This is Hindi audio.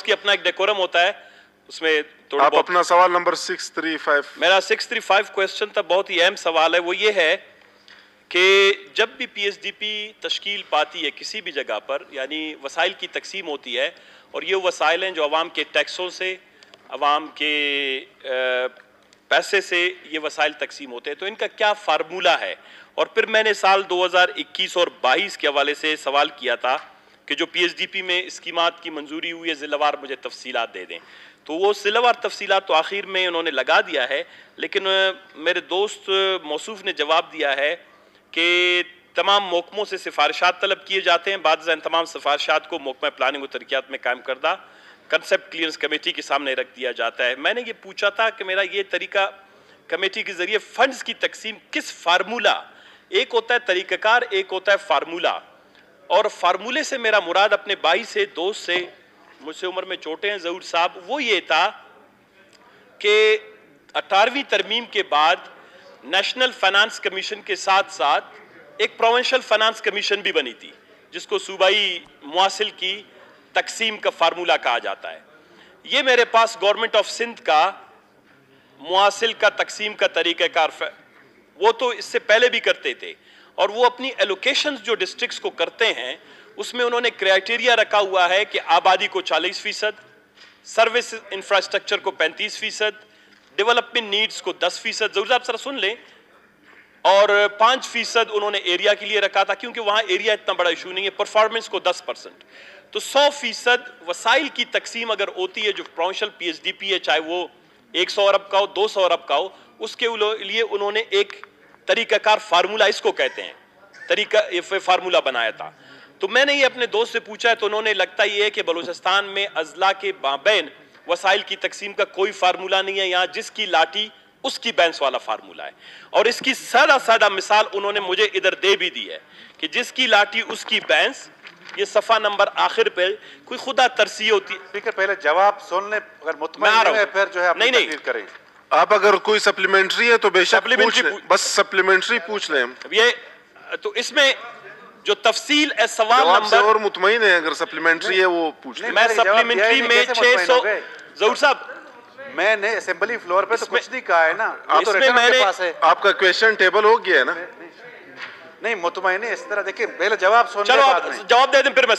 की अपना एक डेकोरम होता है, उसमें थोड़ा आप अपना सवाल नंबर 635। मेरा 635 क्वेश्चन था, बहुत ही अहम सवाल है। वो ये है कि जब भी पीएसडीपी तश्कील पाती है किसी भी जगह पर, यानी वसाइल की तकसीम होती है, और ये वसाइल हैं जो अवाम के टैक्सों से, अवाम के पैसे से ये वसाइल तकसीम होते हैं, तो इनका क्या फार्मूला है? और फिर मैंने साल 2021 और 22 के हवाले से सवाल किया था कि जो पीएसडीपी में स्कीमात की मंजूरी हुई है ज़िलावार मुझे तफसीलात दे दें। तो वो ज़िलावार तफसीलात तो आखिर में उन्होंने लगा दिया है, लेकिन मेरे दोस्त मौसूफ ने जवाब दिया है कि तमाम महकमों से सिफारिशात तलब किए जाते हैं, बाद तमाम सिफारिशात को महकमा प्लानिंग और तरक्यात में कायम करदा कंसेप्ट क्लियरेंस कमेटी के सामने रख दिया जाता है। मैंने ये पूछा था कि मेरा ये तरीका कमेटी के जरिए फंड्स की तकसीम किस फार्मूला, एक होता है तरीक़ाकार, एक होता है फार्मूला, और फार्मूले से मेरा मुराद अपने भाई से, दोस्त से, मुझसे उम्र में छोटे हैं ज़हूर साहब, वो ये था कि 18वीं तरमीम के बाद नेशनल फाइनेंस कमीशन के साथ साथ एक प्रोविंशियल फाइनेंस कमीशन भी बनी थी, जिसको सूबाई मुआसिल की तकसीम का फार्मूला कहा जाता है। ये मेरे पास गवर्नमेंट ऑफ सिंध का मुआसिल का तकसीम का तरीक़ाकार, वो तो इससे पहले भी करते थे, और वो अपनी एलोकेशंस जो डिस्ट्रिक्ट्स को करते हैं उसमें उन्होंने क्राइटेरिया रखा हुआ है कि आबादी को 40%, सर्विस इंफ्रास्ट्रक्चर को 35%, डेवलपमेंट नीड्स को 10%, जरूर आप सर सुन लें, और 5% उन्होंने एरिया के लिए रखा था, क्योंकि वहां एरिया इतना बड़ा इशू नहीं है, परफॉर्मेंस को 10%। तो 100% वसाइल की तकसीम अगर होती है जो प्रोविंशियल पीएसडीपी है, चाहे वो 100 अरब का हो, 200 अरब का हो, उसके लिए उन्होंने एक तरीकाकार फार्मूला, इसको कहते हैं तरीका, फार्मूला बनाया था। तो मैंने ये अपने दोस्त से पूछा है, तो उन्होंने लगता ये है कि बलूचिस्तान में अजला के माबैन वसाइल की तकसीम का कोई फार्मूला नहीं है, यहाँ जिसकी लाठी उसकी बैंस वाला फार्मूला है। और इसकी सादा मिसाल उन्होंने मुझे इधर दे भी दी है कि जिसकी लाठी उसकी बैंस, ये सफा नंबर आखिर पे कोई खुदा तरसी होती है। स्पीकर पहले जवाब सुन ले, अगर मुतमईन है फिर जो है अपनी तकरीर करें। आप अगर कोई सप्लीमेंट्री है तो बेशक पूछ लें, बस सप्लीमेंट्री पूछ लें। ये तो इसमें जो तफसील है सवाल नंबर, और मुतमईन है अगर सप्लीमेंट्री है वो पूछ लें। मैं सप्लीमेंट्री में 600 जरूर साहब, मैंने असेंबली फ्लोर पे तो कुछ नहीं कहा है ना, तो मेरे पास है। आपका क्वेश्चन टेबल हो गया है ना? नहीं मुतमईन इस तरह देखिए, पहले जवाब सुन, चलो आप जवाब दे दें फिर मैं